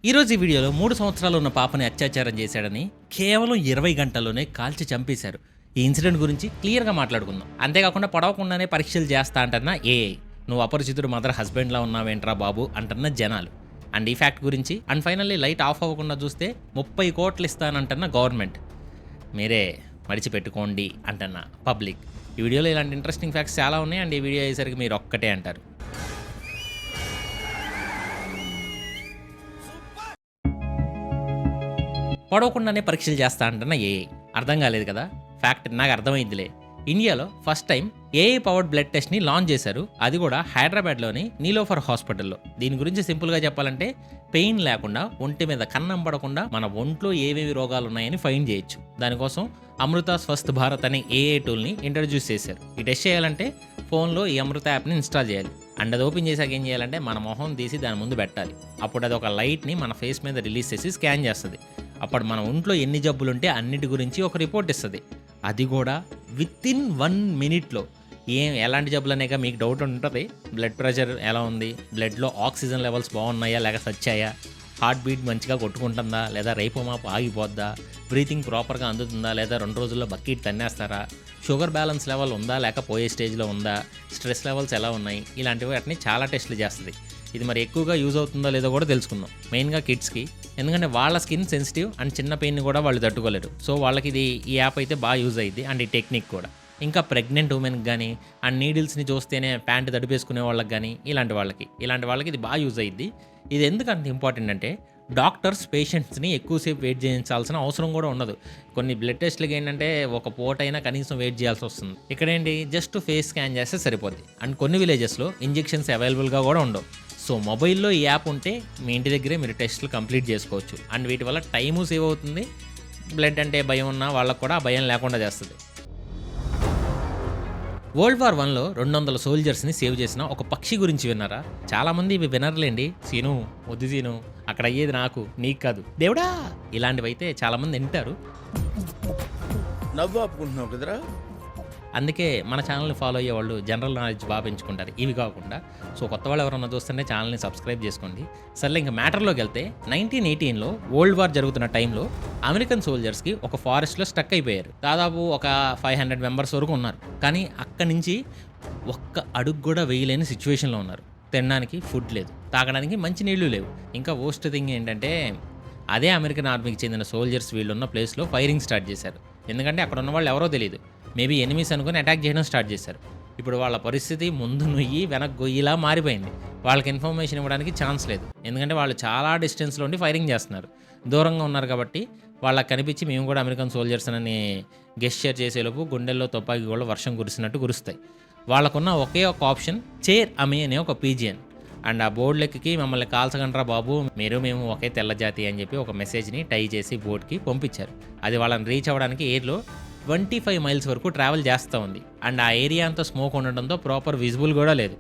ఈరోజు ఈ వీడియోలో 3 సంవత్సరాలు ఉన్న పాపని అత్యాచారం చేశాడని కేవలం 20 గంటల్లోనే కాల్చి చంపేశారు. ఈ ఇన్సిడెంట్ గురించి క్లియర్గా మాట్లాడుకుందాం. అంతేకాకుండా పొడవకుండానే పరీక్షలు చేస్తా అంటున్న ఏఐ, నువ్వు అపరిచితుడు మదర్ హస్బెండ్లా ఉన్నావేంట్రా బాబు అంటున్న జనాలు, అండ్ ఈ ఫ్యాక్ట్ గురించి, అండ్ ఫైనల్లీ లైట్ ఆఫ్ అవ్వకుండా చూస్తే 30 కోట్లు ఇస్తానంటున్న గవర్నమెంట్, మీరే మడిచిపెట్టుకోండి అంటున్న పబ్లిక్. ఈ వీడియోలో ఇలాంటి ఇంట్రెస్టింగ్ ఫ్యాక్ట్స్ చాలా ఉన్నాయి, అండ్ ఈ వీడియో అయ్యేసరికి మీరు ఒక్కటే అంటారు. పొడవకుండానే పరీక్షలు చేస్తా అంటున్న ఏఐ అర్థం కాలేదు కదా? ఫ్యాక్ట్ నాకు అర్థమైందిలే. ఇండియాలో first time AI powered blood టెస్ట్ని లాంచ్ చేశారు, అది కూడా హైదరాబాద్లోని నీలోఫర్ హాస్పిటల్లో. దీని గురించి సింపుల్గా చెప్పాలంటే పెయిన్ లేకుండా, ఒంటి మీద కన్నం పడకుండా మన ఒంట్లో ఏవేవి రోగాలు ఉన్నాయని ఫైండ్ చేయొచ్చు. దానికోసం అమృత స్వస్థ్ భారత్ అనే ఏఐ టూల్ని ఇంట్రడ్యూస్ చేశారు. ఈ టెస్ట్ చేయాలంటే ఫోన్లో ఈ అమృత యాప్ని ఇన్స్టాల్ చేయాలి, అండ్ అది ఓపెన్ చేశాక ఏం చేయాలంటే మన మొహం తీసి దాని ముందు పెట్టాలి. అప్పుడు అది ఒక లైట్ని మన ఫేస్ మీద రిలీజ్ చేసి స్కాన్ చేస్తుంది. అప్పుడు మన ఒంట్లో ఎన్ని జబ్బులు ఉంటే అన్నిటి గురించి ఒక రిపోర్ట్ ఇస్తుంది. అది కూడా విత్ ఇన్ 1 మినిట్లో. ఎలాంటి జబ్బులు అనేక మీకు డౌట్ ఉంటుంది. బ్లడ్ ప్రెషర్ ఎలా ఉంది, బ్లడ్లో ఆక్సిజన్ లెవెల్స్ బాగున్నాయా లేక సచ్చాయా, హార్ట్ బీట్ మంచిగా కొట్టుకుంటుందా లేదా రేపు మాపు ఆగిపోద్దా, బ్రీతింగ్ ప్రాపర్గా అందుతుందా లేదా 2 రోజుల్లో బకెట్ తన్నేస్తారా, షుగర్ బ్యాలెన్స్ లెవెల్ ఉందా లేక పోయే స్టేజ్లో ఉందా, స్ట్రెస్ లెవెల్స్ ఎలా ఉన్నాయి, ఇలాంటివి వాటిని చాలా టెస్టులు చేస్తుంది. ఇది మరి ఎక్కువగా యూజ్ అవుతుందో లేదో కూడా తెలుసుకుందాం. మెయిన్గా కిడ్స్కి, ఎందుకంటే వాళ్ళ స్కిన్ సెన్సిటివ్ అండ్ చిన్న పెయిన్ని కూడా వాళ్ళు తట్టుకోలేరు. సో వాళ్ళకి ఈ యాప్ అయితే బాగా యూజ్ అయ్యింది, అండ్ ఈ టెక్నిక్ కూడా. ఇంకా ప్రెగ్నెంట్ ఉమెన్కి కానీ, అండ్ నీడిల్స్ని చూస్తేనే ప్యాంట్ తడిపేసుకునే వాళ్ళకి కానీ, ఇలాంటి వాళ్ళకి ఇది బాగా యూజ్ అయ్యింది. ఇది ఎందుకు అంత ఇంపార్టెంట్ అంటే డాక్టర్స్ పేషెంట్స్ని ఎక్కువసేపు వెయిట్ చేయించాల్సిన అవసరం కూడా ఉండదు. కొన్ని బ్లడ్ టెస్ట్లకి ఏంటంటే ఒక పూటైనా కనీసం వెయిట్ చేయాల్సి వస్తుంది. ఇక్కడేంటి జస్ట్ ఫేస్ స్కాన్ చేస్తే సరిపోద్ది. అండ్ కొన్ని విలేజెస్లో ఇంజెక్షన్స్ అవైలబుల్గా కూడా ఉండవు. సో మొబైల్లో ఈ యాప్ ఉంటే మీ ఇంటి దగ్గరే మీరు టెస్టులు కంప్లీట్ చేసుకోవచ్చు. అండ్ వీటి వల్ల టైము సేవ్ అవుతుంది. బ్లడ్ అంటే భయం ఉన్న వాళ్ళకు కూడా ఆ భయం లేకుండా చేస్తుంది. వరల్డ్ వార్ 1లో 200 సోల్జర్స్ని సేవ్ చేసిన ఒక పక్షి గురించి విన్నారా? చాలామంది ఇవి వినర్లేండి. సీను వద్దు సీను, అక్కడ అయ్యేది నాకు నీకు కాదు దేవుడా, ఇలాంటివి అయితే చాలామంది వింటారు. నవ్వు ఆపుకుంటున్నావు కదరా. అందుకే మన ఛానల్ని ఫాలో అయ్యే వాళ్ళు జనరల్ నాలెడ్జ్ బాగా పెంచుకుంటారు. ఇవి కాకుండా సో కొత్త వాళ్ళు ఎవరన్నా చూస్తుంటే ఛానల్ని సబ్స్క్రైబ్ చేసుకోండి. సర్లే ఇంకా మ్యాటర్లోకి వెళ్తే 1918లో వరల్డ్ వార్ జరుగుతున్న టైంలో అమెరికన్ సోల్జర్స్కి ఒక ఫారెస్ట్లో స్టక్ అయిపోయారు. దాదాపు ఒక 500 మెంబర్స్ వరకు ఉన్నారు. కానీ అక్కడి నుంచి ఒక్క అడుగు కూడా వేయలేని సిచ్యువేషన్లో ఉన్నారు. తినడానికి ఫుడ్ లేదు, తాగడానికి మంచి నీళ్లు లేవు. ఇంకా వర్స్ట్ థింగ్ ఏంటంటే అదే అమెరికన్ ఆర్మీకి చెందిన సోల్జర్స్ వీళ్ళున్న ప్లేస్లో ఫైరింగ్ స్టార్ట్ చేశారు. ఎందుకంటే అక్కడ ఉన్న వాళ్ళు ఎవరో తెలియదు, మేబీ ఎనిమీస్ అనుకుని అటాక్ చేయడం స్టార్ట్ చేశారు. ఇప్పుడు వాళ్ళ పరిస్థితి ముందు నుయ్యి వెనక్ గొయ్యిలా మారిపోయింది. వాళ్ళకి ఇన్ఫర్మేషన్ ఇవ్వడానికి ఛాన్స్ లేదు, ఎందుకంటే వాళ్ళు చాలా డిస్టెన్స్లో ఉండి ఫైరింగ్ చేస్తున్నారు. దూరంగా ఉన్నారు కాబట్టి వాళ్ళకి కనిపించి మేము కూడా అమెరికన్ సోల్జర్స్ అని గెస్చర్ చేసేలోపు గుండెల్లో తుపాకీ కూడా వర్షం కురిసినట్టు కురుస్తాయి. వాళ్ళకున్న ఒకే ఒక ఆప్షన్ చేర్ అమే అనే ఒక పీజియన్. అండ్ ఆ బోర్డులెక్కి మమ్మల్ని కాల్చగండ్రా బాబు, మేము ఒకే తెల్ల జాతి అని చెప్పి ఒక మెసేజ్ని టై చేసి బోర్డుకి పంపించారు. అది వాళ్ళని రీచ్ అవ్వడానికి ఎయిర్లో 25 మైల్స్ వరకు ట్రావెల్ చేస్తూ ఉంది. అండ్ ఆ ఏరియా అంతా స్మోక్ ఉండడంతో ప్రాపర్ విజిబుల్ కూడా లేదు.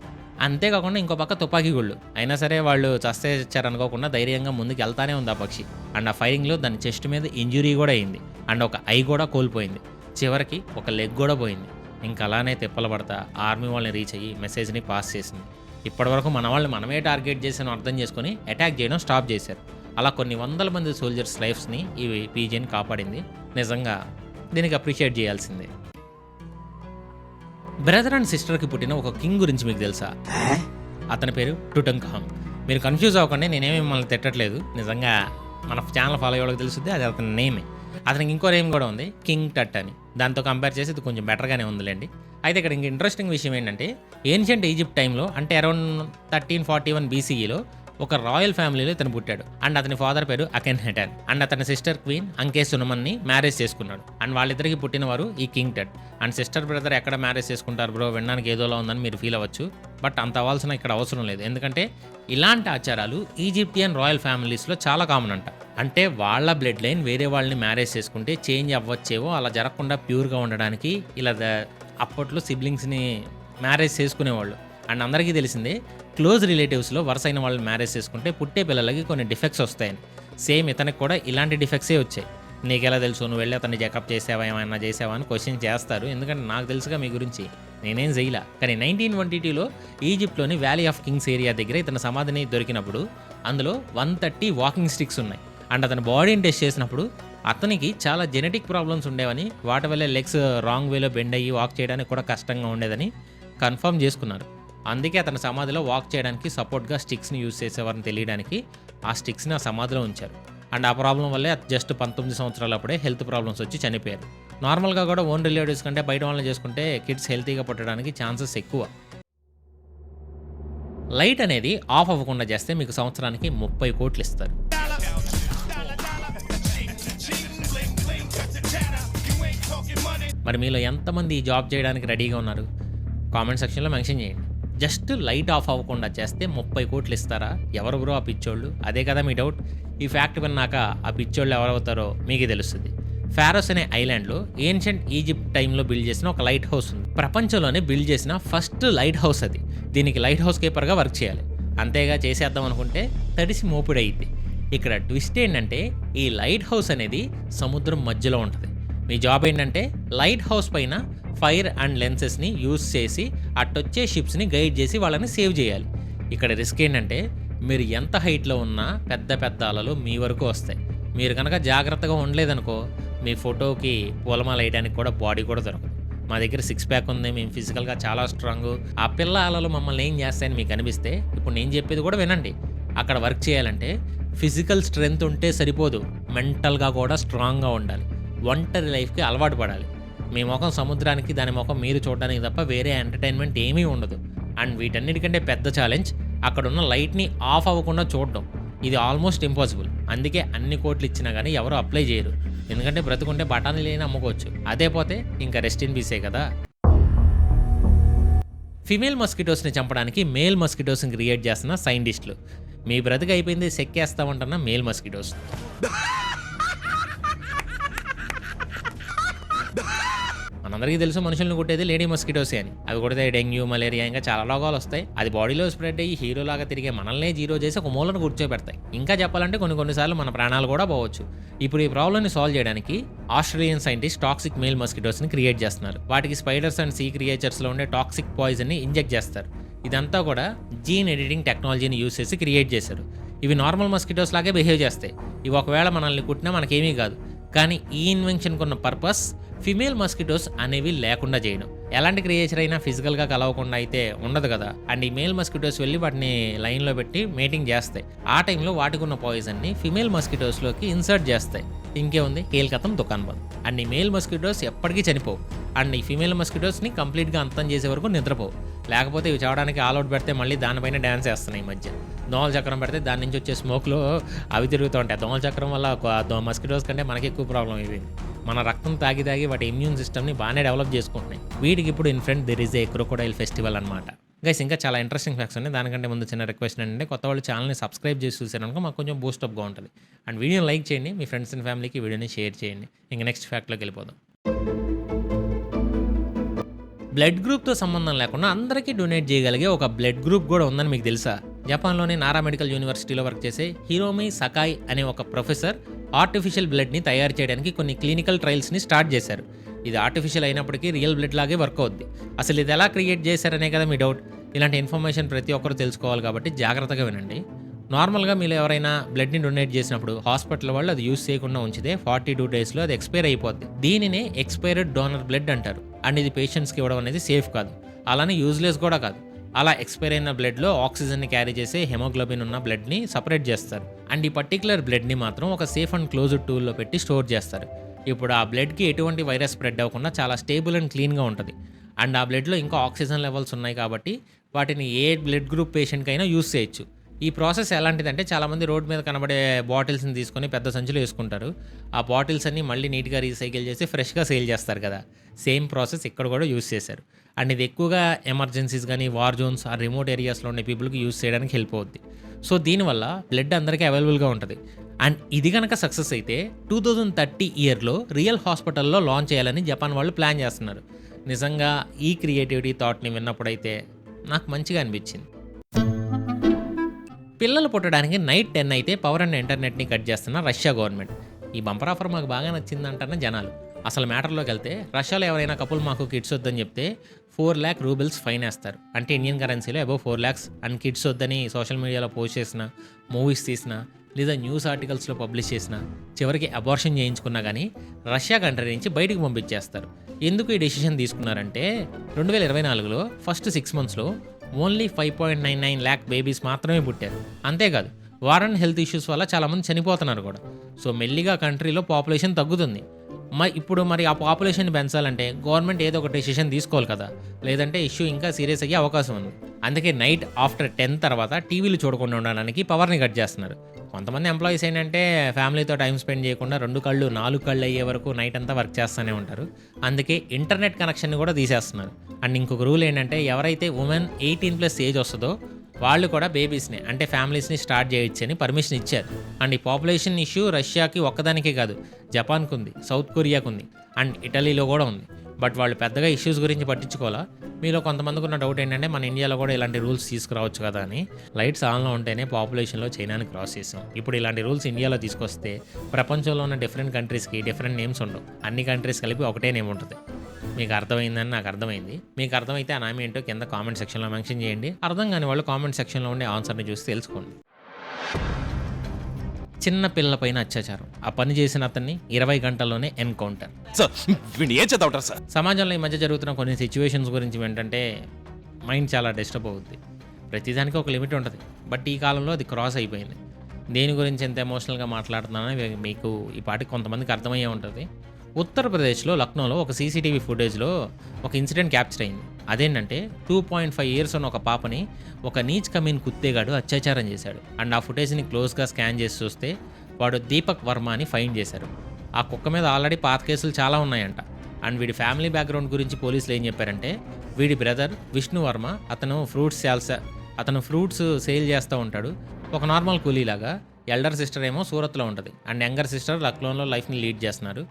అంతేకాకుండా ఇంకో పక్క తుపాకీ గుళ్ళు. అయినా సరే వాళ్ళు చస్తే చచ్చారనుకోకుండా ధైర్యంగా ముందుకు వెళ్తానే ఉంది ఆ పక్షి. అండ్ ఆ ఫైరింగ్లో దాని చెస్ట్ మీద ఇంజురీ కూడా అయింది, అండ్ ఒక ఐ కూడా కోల్పోయింది. చివరికి ఒక లెగ్ కూడా పోయింది. ఇంకా అలానే తిప్పలు పడతా ఆర్మీ వాళ్ళని రీచ్ అయ్యి మెసేజ్ని పాస్ చేసింది. ఇప్పటివరకు మన వాళ్ళని మనమే టార్గెట్ చేసాను అర్థం చేసుకుని అటాక్ చేయడం స్టాప్ చేశారు. అలా కొన్ని వందల మంది సోల్జర్స్ లైఫ్స్ని ఈ పీజియన్ కాపాడింది. నిజంగా దీనికి అప్రిషియేట్ చేయాల్సిందే. బ్రదర్ అండ్ సిస్టర్కి పుట్టిన ఒక కింగ్ గురించి మీకు తెలుసా? అతని పేరు టుటంఖామెన్. మీరు కన్ఫ్యూజ్ అవ్వకండి, నేనేమి మిమ్మల్ని తిట్టట్లేదు. నిజంగా మన ఛానల్ ఫాలో అయ్యే వాళ్ళకి తెలుస్తుంది, అది అతని నేమే. అతనికి ఇంకో నేమ్ కూడా ఉంది, కింగ్ టట్ అని. దాంతో కంపేర్ చేసి ఇది కొంచెం బెటర్గానే ఉందిలేండి. అయితే ఇక్కడ ఇంక ఇంట్రెస్టింగ్ విషయం ఏంటంటే ఏన్షియంట్ ఈజిప్ట్ టైంలో, అంటే అరౌండ్ 1341 BCEలో ఒక రాయల్ ఫ్యామిలీలో ఇతను పుట్టాడు. అండ్ అతని ఫాదర్ పేరు అకెన్హెటన్. అండ్ అతని సిస్టర్ క్వీన్ అంకేసునమన్ని మ్యారేజ్ చేసుకున్నాడు. అండ్ వాళ్ళిద్దరికి పుట్టినవారు ఈ కింగ్ టట్. అండ్ సిస్టర్ బ్రదర్ ఎక్కడ మ్యారేజ్ చేసుకుంటారు బ్రో, వినడానికి ఏదోలా ఉందని మీరు ఫీల్ అవ్వచ్చు. బట్ అంత అవ్వాల్సిన ఇక్కడ అవసరం లేదు, ఎందుకంటే ఇలాంటి ఆచారాలు ఈజిప్టియన్ రాయల్ ఫ్యామిలీస్లో చాలా కామన్ అంట. అంటే వాళ్ళ బ్లడ్ లైన్ వేరే వాళ్ళని మ్యారేజ్ చేసుకుంటే చేంజ్ అవ్వచ్చేవో, అలా జరగకుండా ప్యూర్గా ఉండడానికి ఇలా అప్పట్లో సిబ్లింగ్స్ని మ్యారేజ్ చేసుకునేవాళ్ళు. అండ్ అందరికీ తెలిసిందే క్లోజ్ రిలేటివ్స్లో వరుస అయిన వాళ్ళని మ్యారేజ్ చేసుకుంటే పుట్టే పిల్లలకి కొన్ని డిఫెక్ట్స్ వస్తాయని. సేమ్ ఇతనికి కూడా ఇలాంటి డిఫెక్ట్సే వచ్చాయి. నీకెలా తెలుసు, నువ్వు వెళ్ళి అతన్ని చెకప్ చేసావా, ఏమైనా చేసావా అని క్వశ్చన్ చేస్తారు. ఎందుకంటే నాకు తెలుసుగా మీ గురించి, నేనేం చేయలా. కానీ 1922లో ఈజిప్ట్లోని వ్యాలీ ఆఫ్ కింగ్స్ ఏరియా దగ్గర ఇతని సమాధిని దొరికినప్పుడు అందులో 130 వాకింగ్ స్టిక్స్ ఉన్నాయి. అండ్ అతని బాడీని టెస్ట్ చేసినప్పుడు అతనికి చాలా జెనెటిక్ ప్రాబ్లమ్స్ ఉండేవని, వాటి వల్ల లెగ్స్ రాంగ్ వేలో బెండ్ అయ్యి వాక్ చేయడానికి కూడా కష్టంగా ఉండేదని కన్ఫర్మ్ చేసుకున్నారు. అందుకే అతని సమాధిలో వాక్ చేయడానికి సపోర్ట్గా స్టిక్స్ని యూజ్ చేసేవారని తెలియడానికి ఆ స్టిక్స్ని ఆ సమాధిలో ఉంచారు. అండ్ ఆ ప్రాబ్లం వల్లే జస్ట్ 19 సంవత్సరాలప్పుడే హెల్త్ ప్రాబ్లమ్స్ వచ్చి చనిపోయారు. నార్మల్గా కూడా ఓన్ రిలేటివ్స్ కంటే బయట వాళ్ళని చేసుకుంటే కిడ్స్ హెల్తీగా పుట్టడానికి ఛాన్సెస్ ఎక్కువ. లైట్ అనేది ఆఫ్ అవ్వకుండా చేస్తే మీకు సంవత్సరానికి 30 కోట్లు ఇస్తారు. మరి మీలో ఎంతమంది ఈ జాబ్ చేయడానికి రెడీగా ఉన్నారు? కామెంట్ సెక్షన్లో మెన్షన్ చేయండి. జస్ట్ లైట్ ఆఫ్ అవ్వకుండా చేస్తే 30 కోట్లు ఇస్తారా? ఎవరు బ్రో ఆ పిచ్చోళ్ళు? అదే కదా మీ డౌట్. ఈ ఫ్యాక్ట్ విన్నాక ఆ పిచ్చోళ్ళు ఎవరవుతారో మీకు తెలుస్తుంది. ఫారోస్ అనే ఐలాండ్లో ఏన్షియంట్ ఈజిప్ట్ టైంలో బిల్డ్ చేసిన ఒక లైట్ హౌస్ ఉంది. ప్రపంచంలోనే బిల్డ్ చేసిన ఫస్ట్ లైట్ హౌస్ అది. దీనికి లైట్ హౌస్ కీపర్గా వర్క్ చేయాలి. అంతేగా చేసేద్దాం అనుకుంటే తడిసి మోపుడు అయ్యిద్ది. ఇక్కడ ట్విస్ట్ ఏంటంటే ఈ లైట్ హౌస్ అనేది సముద్రం మధ్యలో ఉంటుంది. మీ జాబ్ ఏంటంటే లైట్ హౌస్ పైన ఫైర్ అండ్ లెన్సెస్ని యూజ్ చేసి అట్టొచ్చే షిప్స్ని గైడ్ చేసి వాళ్ళని సేవ్ చేయాలి. ఇక్కడ రిస్క్ ఏంటంటే మీరు ఎంత హైట్లో ఉన్నా పెద్ద పెద్ద అలలు మీ వరకు వస్తాయి. మీరు కనుక జాగ్రత్తగా ఉండలేదనుకో మీ ఫోటోకి పూలమాల వేయడానికి కూడా బాడీ కూడా దొరకదు. మా దగ్గర 6 ప్యాక్ ఉంది, మేము ఫిజికల్గా చాలా స్ట్రాంగ్, ఆ పిల్ల అలలు మమ్మల్ని ఏం చేస్తాయని మీకు అనిపిస్తే ఇప్పుడు నేను చెప్పేది కూడా వినండి. అక్కడ వర్క్ చేయాలంటే ఫిజికల్ స్ట్రెంగ్త్ ఉంటే సరిపోదు, మెంటల్గా కూడా స్ట్రాంగ్గా ఉండాలి. ఒంటరి లైఫ్కి అలవాటు పడాలి. మీ ముఖం సముద్రానికి, దాని ముఖం మీరు చూడడానికి తప్ప వేరే ఎంటర్టైన్మెంట్ ఏమీ ఉండదు. అండ్ వీటన్నిటికంటే పెద్ద ఛాలెంజ్ అక్కడున్న లైట్ని ఆఫ్ అవ్వకుండా చూడడం. ఇది ఆల్మోస్ట్ ఇంపాసిబుల్. అందుకే అన్ని కోట్లు ఇచ్చినా కానీ ఎవరు అప్లై చేయరు. ఎందుకంటే బ్రతుకుంటే బఠానీ లేని అమ్ముకోవచ్చు, అదే పోతే ఇంకా రెస్ట్ ఇన్ పీసే కదా. ఫిమేల్ మస్కిటోస్ని చంపడానికి మేల్ మస్కిటోస్ని క్రియేట్ చేస్తున్న సైంటిస్టులు. మీ బ్రతుకు అయిపోయింది సెక్కేస్తామంటున్న మేల్ మస్కిటోస్. మనందరికీ తెలుసు మనుషులను కుట్టేది లేడీ మస్కిటోసే అని. అవి కొడితే డెంగ్యూ, మలేరియా ఇంకా చాలా రోగాలు వస్తాయి. అది బాడీలో స్ప్రెడ్ అయ్యి హీరోలాగా తిరిగే మనల్నే జీరో చేసి ఒక మూలను కూర్చోబెడతాయి. ఇంకా చెప్పాలంటే కొన్నిసార్లు మన ప్రాణాలు కూడా పోవచ్చు. ఇప్పుడు ఈ ప్రాబ్లమ్ని సాల్వ్ చేయడానికి ఆస్ట్రేలియన్ సైంటిస్ట్ టాక్సిక్ మేల్ మస్కిటోస్ని క్రియేట్ చేస్తున్నారు. వాటికి స్పైడర్స్ అండ్ సీ క్రియేచర్స్లో ఉండే టాక్సిక్ పాయిజన్ని ఇంజెక్ట్ చేస్తారు. ఇదంతా కూడా జీన్ ఎడిటింగ్ టెక్నాలజీని యూజ్ చేసి క్రియేట్ చేశారు. ఇవి నార్మల్ మస్కిటోస్ లాగే బిహేవ్ చేస్తాయి. ఇవి ఒకవేళ మనల్ని కుట్టినా మనకేమీ కాదు. కానీ ఈ ఇన్వెన్షన్కి ఉన్న పర్పస్ ఫిమేల్ మస్కిటోస్ అనేవి లేకుండా చేయడం. ఎలాంటి క్రియేచర్ అయినా ఫిజికల్గా కలవకుండా అయితే ఉండదు కదా. అండ్ ఈ మేల్ మస్కిటోస్ వెళ్ళి వాటిని లైన్లో పెట్టి మేటింగ్ చేస్తాయి. ఆ టైంలో వాటికి ఉన్న పాయిజన్ని ఫిమేల్ మస్కిటోస్లోకి ఇన్సర్ట్ చేస్తాయి. ఇంకేముంది, కేల్కతం దుకాన్ బంద్. అండ్ ఈ మేల్ మస్కిటోస్ ఎప్పటికీ చనిపోవు. అండ్ ఈ ఫిమేల్ మస్కిటోస్ని కంప్లీట్గా అంతం చేసే వరకు నిద్రపోవు. లేకపోతే ఇవి చావడానికి ఆల్అౌట్ పెడితే మళ్ళీ దానిపైన డ్యాన్స్ వేస్తున్నాయి. ఈ మధ్య దోమల చక్రం పెడితే దాని నుంచి వచ్చే స్మోక్లో అవి తిరుగుతూ ఉంటాయి. దోమల చక్రం వల్ల మస్కిటోస్ కంటే మనకి ఎక్కువ ప్రాబ్లం ఇవి. మన రక్తం తాగి వాటి ఇమ్యూన్ సిస్టమ్ని బాగానే డెవలప్ చేసుకుంటున్నాయి. వీటికి ఇప్పుడు in front there is a crocodile festival అనమాట. గైస్ ఇంకా చాలా ఇంట్రెస్టింగ్ ఫ్యాక్ట్స్ ఉన్నాయి. దానికంటే ముందు చిన్న రిక్వెస్ట్ ఏంటంటే కొత్త వాళ్ళు ఛానల్ని సబ్స్క్రైబ్ చేసి చూసారనుకో మాకు కొంచెం బూస్టప్గా ఉంటుంది. అండ్ వీడియోని లైక్ చేయండి, మీ ఫ్రెండ్స్ అండ్ ఫ్యామిలీకి వీడియోని షేర్ చేయండి. ఇంకా నెక్స్ట్ ఫ్యాక్ట్లోకి వెళ్ళిపోదాం. బ్లడ్ గ్రూప్తో సంబంధం లేకుండా అందరికీ డొనేట్ చేయగలిగే ఒక బ్లడ్ గ్రూప్ కూడా ఉందని మీకు తెలుసా? జపాన్లోని నారా మెడికల్ యూనివర్సిటీలో వర్క్ చేసే హిరోమి సకాయ్ అనే ఒక ప్రొఫెసర్ ఆర్టిఫిషియల్ బ్లడ్ని తయారు చేయడానికి కొన్ని క్లినికల్ ట్రయల్స్ని స్టార్ట్ చేశారు. ఇది ఆర్టిఫిషియల్ అయినప్పటికీ రియల్ బ్లడ్ లాగే వర్క్ అవుద్ది. అసలు ఇది ఎలా క్రియేట్ చేశారనే కదా మీ డౌట్. ఇలాంటి ఇన్ఫర్మేషన్ ప్రతి ఒక్కరు తెలుసుకోవాలి కాబట్టి జాగ్రత్తగా వినండి. నార్మల్గా మీరు ఎవరైనా బ్లడ్ని డొనేట్ చేసినప్పుడు హాస్పిటల్ వాళ్ళు అది యూజ్ చేయకుండా ఉంచితే 42 డేస్లో అది ఎక్స్పైర్ అయిపోద్ది. దీనినే ఎక్స్పైర్డ్ డోనర్ బ్లడ్ అంటారు. అండ్ ఇది పేషెంట్స్కి ఇవ్వడం అనేది సేఫ్ కాదు, అలానే యూజ్లెస్ కూడా కాదు. అలా ఎక్స్పైర్ అయిన బ్లడ్లో ఆక్సిజన్ని క్యారీ చేసే హెమోగ్లోబిన్ ఉన్న బ్లడ్ని సపరేట్ చేస్తారు. అండ్ ఈ పర్టికులర్ బ్లడ్ని మాత్రం ఒక సేఫ్ అండ్ క్లోజ్డ్ టూల్లో పెట్టి స్టోర్ చేస్తారు. ఇప్పుడు ఆ బ్లడ్కి ఎటువంటి వైరస్ స్ప్రెడ్ అవ్వకుండా చాలా స్టేబుల్ అండ్ క్లీన్గా ఉంటుంది. అండ్ ఆ బ్లడ్లో ఇంకా ఆక్సిజన్ లెవెల్స్ ఉన్నాయి కాబట్టి వాటిని ఏ బ్లడ్ గ్రూప్ పేషెంట్కి అయినా యూజ్ చేయొచ్చు. ఈ ప్రాసెస్ ఎలాంటిదంటే చాలామంది రోడ్ మీద కనబడే బాటిల్స్ని తీసుకొని పెద్ద సంచులు వేసుకుంటారు. ఆ బాటిల్స్ అన్ని మళ్ళీ నీట్గా రీసైకిల్ చేసి ఫ్రెష్గా సేల్ చేస్తారు కదా. సేమ్ ప్రాసెస్ ఇక్కడ కూడా యూజ్ చేశారు. అండ్ ఇది ఎక్కువగా ఎమర్జెన్సీస్ కానీ వార్ జోన్స్ ఆ రిమోట్ ఏరియాస్లో ఉండే పీపుల్కి యూజ్ చేయడానికి హెల్ప్ అవుద్ది. సో దీనివల్ల బ్లడ్ అందరికీ అవైలబుల్గా ఉంటుంది. అండ్ ఇది కనుక సక్సెస్ అయితే 2030 ఇయర్లో రియల్ హాస్పిటల్లో లాంచ్ చేయాలని జపాన్ వాళ్ళు ప్లాన్ చేస్తున్నారు. నిజంగా ఈ క్రియేటివిటీ థాట్ని విన్నప్పుడైతే నాకు మంచిగా అనిపించింది. పిల్లలు పుట్టడానికి నైట్ 10 అయితే పవర్ అండ్ ఇంటర్నెట్ని కట్ చేస్తున్న రష్యా గవర్నమెంట్. ఈ బంపర్ ఆఫర్ మాకు బాగా నచ్చిందంటనే జనాలు. అసలు మ్యాటర్లోకి వెళ్తే రష్యాలో ఎవరైనా కపుల్ మాకు కిడ్స్ వద్దని చెప్తే 4 lakh రూబిల్స్ ఫైన్ వేస్తారు. అంటే ఇండియన్ కరెన్సీలో అబౌవ్ 4 lakhs. అండ్ కిడ్స్ వద్దని సోషల్ మీడియాలో పోస్ట్ చేసిన, మూవీస్ తీసిన, లేదా న్యూస్ ఆర్టికల్స్లో పబ్లిష్ చేసిన, చివరికి అబార్షన్ చేయించుకున్నా కానీ రష్యా కంట్రీ నుంచి బయటికి పంపించేస్తారు. ఎందుకు ఈ డెసిషన్ తీసుకున్నారంటే 2024లో ఫస్ట్ 6 monthsలో ఓన్లీ 5.99 lakh బేబీస్ మాత్రమే పుట్టారు. అంతేకాదు వారన్ హెల్త్ ఇష్యూస్ వల్ల చాలామంది చనిపోతున్నారు కూడా. సో మెల్లిగా కంట్రీలో పాపులేషన్ తగ్గుతుంది. ఇప్పుడు ఆ పాపులేషన్ పెంచాలంటే గవర్నమెంట్ ఏదో ఒక డెసిషన్ తీసుకోవాలి కదా, లేదంటే ఇష్యూ ఇంకా సీరియస్ అయ్యే అవకాశం ఉంది. అందుకే నైట్ ఆఫ్టర్ 10 తర్వాత టీవీలు చూడకుండా ఉండడానికి పవర్ని కట్ చేస్తున్నారు. కొంతమంది ఎంప్లాయీస్ ఏంటంటే ఫ్యామిలీతో టైం స్పెండ్ చేయకుండా 2 కళ్ళు 4 కళ్ళు అయ్యే వరకు నైట్ అంతా వర్క్ చేస్తూనే ఉంటారు. అందుకే ఇంటర్నెట్ కనెక్షన్ని కూడా తీసేస్తున్నారు. అండ్ ఇంకొక రూల్ ఏంటంటే ఎవరైతే ఉమెన్ 18+ ఏజ్ వస్తుందో వాళ్ళు కూడా బేబీస్ని అంటే ఫ్యామిలీస్ని స్టార్ట్ చేయొచ్చని పర్మిషన్ ఇచ్చారు. అండ్ ఈ పాపులేషన్ ఇష్యూ రష్యాకి ఒక్కదానికే కాదు, జపాన్కి ఉంది, సౌత్ కొరియాకు ఉంది, అండ్ ఇటలీలో కూడా ఉంది. బట్ వాళ్ళు పెద్దగా ఇష్యూస్ గురించి పట్టించుకోవాలా. మీలో కొంతమందికి ఉన్న డౌట్ ఏంటంటే మన ఇండియాలో కూడా ఇలాంటి రూల్స్ తీసుకురావచ్చు కదా అని. లైట్స్ ఆన్లో ఉంటేనే పాపులేషన్లో చైనాని క్రాస్ చేసాం. ఇప్పుడు ఇలాంటి రూల్స్ ఇండియాలో తీసుకొస్తే ప్రపంచంలో ఉన్న డిఫరెంట్ కంట్రీస్కి డిఫరెంట్ నేమ్స్ ఉండవు, అన్ని కంట్రీస్ కలిపి ఒకటే నేమ్ ఉంటుంది. మీకు అర్థమైందని నాకు అర్థమైంది. మీకు అర్థమైతే ఆ నామ్ ఏంటో కింద కామెంట్ సెక్షన్లో మెన్షన్ చేయండి. అర్థం కాని వాళ్ళు కామెంట్ సెక్షన్లో ఉండే ఆన్సర్ని చూసి తెలుసుకోండి. చిన్న పిల్లలపైన అత్యాచారం, ఆ పని చేసిన అతన్ని 20 గంటల్లోనే ఎన్కౌంటర్. సమాజంలో ఈ మధ్య జరుగుతున్న కొన్ని సిచ్యువేషన్స్ గురించి ఏంటంటే మైండ్ చాలా డిస్టర్బ్ అవుద్ది. ప్రతిదానికి ఒక లిమిట్ ఉంటుంది, బట్ ఈ కాలంలో అది క్రాస్ అయిపోయింది. దేని గురించి ఎంత ఎమోషనల్గా మాట్లాడుతున్నానో మీకు ఈ పాటికి కొంతమందికి అర్థమయ్యే ఉంటుంది. ఉత్తరప్రదేశ్లో లక్నోలో ఒక సీసీటీవీ ఫుటేజ్లో ఒక ఇన్సిడెంట్ క్యాప్చర్ అయింది. అదేంటంటే 2.5 years ఉన్న ఒక పాపని ఒక నీచ్ కమీన్ కుత్తేగాడు అత్యాచారం చేశాడు. అండ్ ఆ ఫుటేజ్ని క్లోజ్గా స్కాన్ చేసి చూస్తే వాడు దీపక్ వర్మ అని ఫైన్ చేశారు. ఆ కుక్క మీద ఆల్రెడీ పాత కేసులు చాలా ఉన్నాయంట. అండ్ వీడి ఫ్యామిలీ బ్యాక్గ్రౌండ్ గురించి పోలీసులు ఏం చెప్పారంటే వీడి బ్రదర్ విష్ణు వర్మ అతను ఫ్రూట్స్ సేల్ చేస్తూ ఉంటాడు, ఒక నార్మల్ కూలీలాగా. ఎల్డర్ సిస్టర్ ఏమో సూరత్లో ఉంటుంది, అండ్ యంగర్ సిస్టర్ లక్నోలో లైఫ్ని లీడ్ చేస్తున్నారు.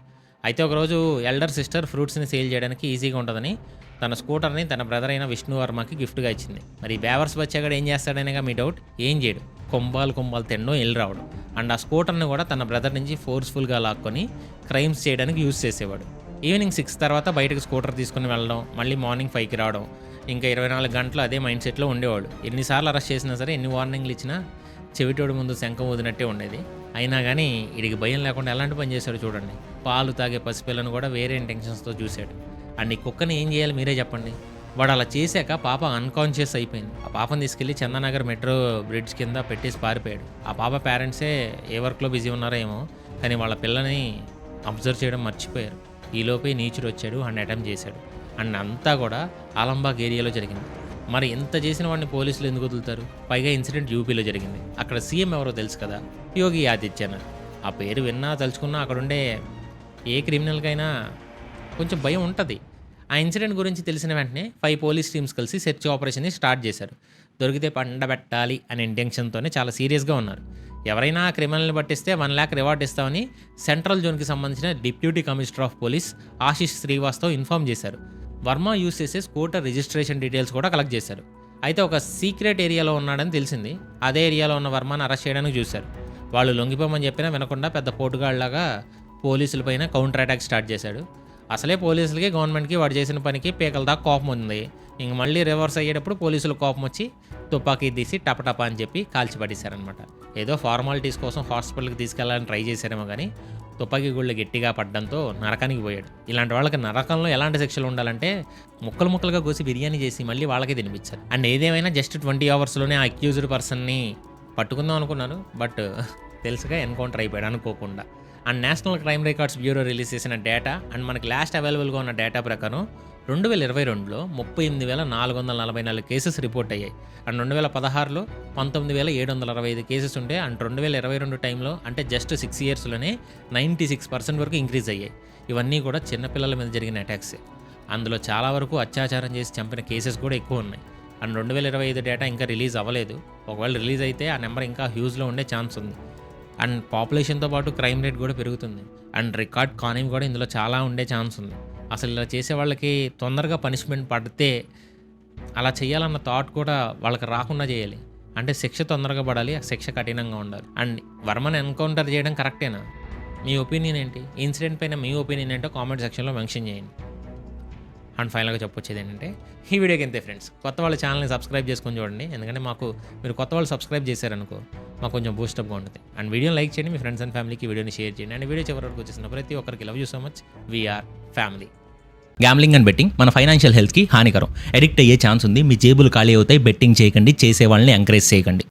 అయితే ఒకరోజు ఎల్డర్ సిస్టర్ ఫ్రూట్స్ని సేల్ చేయడానికి ఈజీగా ఉంటుందని తన స్కూటర్ని తన బ్రదర్ అయిన విష్ణు వర్మకి గిఫ్ట్గా ఇచ్చింది. మరి బేవర్స్ బచ్చాగాడు ఏం చేస్తాడనేగా మీ డౌట్. ఏం చేయడు, కొంబాలు తినడం వెళ్ళి రావడం. అండ్ ఆ స్కూటర్ని కూడా తన బ్రదర్ నుంచి ఫోర్స్ఫుల్గా లాక్కొని క్రైమ్స్ చేయడానికి యూజ్ చేసేవాడు. ఈవినింగ్ 6 తర్వాత బయటకు స్కూటర్ తీసుకుని వెళ్ళడం, మళ్ళీ మార్నింగ్ 5కి రావడం, ఇంకా 24 గంటలు అదే మైండ్ సెట్లో ఉండేవాడు. ఎన్నిసార్లు అరెస్ట్ చేసినా సరే, ఎన్ని వార్నింగ్లు ఇచ్చినా చెవిటోడు ముందు శంఖం ఊదినట్టే ఉండేది. అయినా కానీ వీడికి భయం లేకుండా ఎలాంటి పని చేశాడు చూడండి. పాలు తాగే పసిపిల్లను కూడా వేరే ఇంటెన్షన్స్తో చూశాడు. అండ్ ఈ కుక్కని ఏం చేయాలి మీరే చెప్పండి. వాడు అలా చేశాక పాప అన్కాన్షియస్ అయిపోయింది. ఆ పాపని తీసుకెళ్లి చందానగర్ మెట్రో బ్రిడ్జ్ కింద పెట్టేసి పారిపోయాడు. ఆ పాప పేరెంట్సే ఏ వర్క్లో బిజీ ఉన్నారో ఏమో, కానీ వాళ్ళ పిల్లని అబ్జర్వ్ చేయడం మర్చిపోయారు. ఈలోపే నీచుడు వచ్చాడు అండ్ అటెంప్ట్ చేశాడు. అండ్ అంతా కూడా ఆలంబాగ్ ఏరియాలో జరిగింది. మరి ఎంత చేసిన వాడిని పోలీసులు ఎందుకు వదులుతారు? పైగా ఇన్సిడెంట్ యూపీలో జరిగింది. అక్కడ సీఎం ఎవరో తెలుసు కదా, యోగి ఆదిత్యనాథ్. ఆ పేరు విన్నా తలుచుకున్నా అక్కడుండే ఏ క్రిమినల్కైనా కొంచెం భయం ఉంటుంది. ఆ ఇన్సిడెంట్ గురించి తెలిసిన వెంటనే 5 పోలీస్ టీమ్స్ కలిసి సెర్చ్ ఆపరేషన్ని స్టార్ట్ చేశారు. దొరికితే పండబెట్టాలి అనే ఇంటెన్షన్తోనే చాలా సీరియస్గా ఉన్నారు. ఎవరైనా క్రిమినల్ని పట్టిస్తే 1 lakh రివార్డ్ ఇస్తామని సెంట్రల్ జోన్కి సంబంధించిన deputy commissioner of police Ashish Srivastav inform చేశారు. వర్మ యూస్ చేసే స్కూటర్ రిజిస్ట్రేషన్ డీటెయిల్స్ కూడా కలెక్ట్ చేశారు. అయితే ఒక సీక్రెట్ ఏరియాలో ఉన్నాడని తెలిసింది. అదే ఏరియాలో ఉన్న వర్మని అరెస్ట్ చేయడానికి చూశారు. వాళ్ళు లొంగిపోమని చెప్పినా వినకుండా పెద్ద పోటుగాళ్లాగా పోలీసులపైన కౌంటర్ అటాక్ స్టార్ట్ చేశాడు. అసలే పోలీసులకి గవర్నమెంట్కి వాడు చేసిన పనికి పీకల దాకా కోపం ఉంది. ఇంక మళ్ళీ రివర్స్ అయ్యేటప్పుడు పోలీసులు కోపం వచ్చి తుపాకీ తీసి టపటపా అని చెప్పి కాల్చిపడేశారనమాట. ఏదో ఫార్మాలిటీస్ కోసం హాస్పిటల్కి తీసుకెళ్లాలని ట్రై చేశారేమో కానీ తుపాకీ గుళ్ళు గట్టిగా పడ్డంతో నరకానికి పోయాడు. ఇలాంటి వాళ్ళకి నరకంలో ఎలాంటి శిక్షలు ఉండాలంటే ముక్కలుగా కోసి బిర్యానీ చేసి మళ్ళీ వాళ్ళకే తినిపించారు. అండ్ ఏదేమైనా జస్ట్ 20 hours ఆ అక్యూజ్డ్ పర్సన్ని పట్టుకుందాం అనుకున్నాను, బట్ తెలుసుగా ఎన్కౌంటర్ అయిపోయాడు అనుకోకుండా. And national crime records bureau release చేసిన డేటా అండ్ మనకి లాస్ట్ అవైలబుల్గా ఉన్న డేటా ప్రకారం 2022లో 38,444 కేసెస్ రిపోర్ట్ అయ్యాయి. అండ్ 2016లో 19,765 కేసెస్ ఉంటే, అండ్ 2022 టైంలో అంటే జస్ట్ 6 yearsలోనే 96% వరకు ఇంక్రీజ్ అయ్యాయి. ఇవన్నీ కూడా చిన్నపిల్లల మీద జరిగిన అటాక్సే. అందులో చాలా వరకు అత్యాచారం చేసి చంపిన కేసెస్ కూడా ఎక్కువ ఉన్నాయి. అండ్ 2025 డేటా ఇంకా రిలీజ్ అవ్వలేదు. ఒకవేళ రిలీజ్ అయితే ఆ నెంబర్ ఇంకా హ్యూజ్లో ఉండే ఛాన్స్ ఉంది. అండ్ పాపులేషన్తో పాటు క్రైమ్ రేట్ కూడా పెరుగుతుంది. అండ్ రికార్డ్ కానివి కూడా ఇందులో చాలా ఉండే ఛాన్స్ ఉంది. అసలు ఇలా చేసే వాళ్ళకి తొందరగా పనిష్మెంట్ పడితే అలా చేయాలన్న థాట్ కూడా వాళ్ళకి రాకుండా చేయాలి. అంటే శిక్ష తొందరగా పడాలి, ఆ శిక్ష కఠినంగా ఉండాలి. అండ్ వర్మని ఎన్కౌంటర్ చేయడం కరెక్టేనా? మీ ఒపీనియన్ ఏంటి? ఈ ఇన్సిడెంట్ పైన మీ ఒపీనియన్ ఏంటో కామెంట్ సెక్షన్లో మెన్షన్ చేయండి. అండ్ ఫైనల్గా చెప్పొచ్చేది ఏంటంటే ఈ వీడియోకి అంతే ఫ్రెండ్స్. కొత్త వాళ్ళ ఛానల్ని సబ్స్క్రైబ్ చేసుకొని చూడండి, ఎందుకంటే మీరు కొత్త వాళ్ళు సబ్స్క్రైబ్ చేశారనుకో మాకు కొంచెం బూస్టప్గా ఉంటుంది. అండ్ వీడియోని లైక్ చేయండి, మీ ఫ్రెండ్స్ అండ్ ఫ్యామిలీకి వీడియోని షేర్ చేయండి. అండ్ వీడియో చివరి వరకు వచ్చేసిన ప్రతి ఒక్కరికి love you so much. We are family. Gambling and betting మన ఫైనాన్షియల్ హెల్త్కి హానికరం. అడిక్ట్ అయ్యే ఛాన్స్ ఉంది. మీ జేబులు ఖాళీ అవుతాయి. బెట్టింగ్ చేయకండి, చేసే వాళ్ళని ఎంకరేజ్ చేయకండి.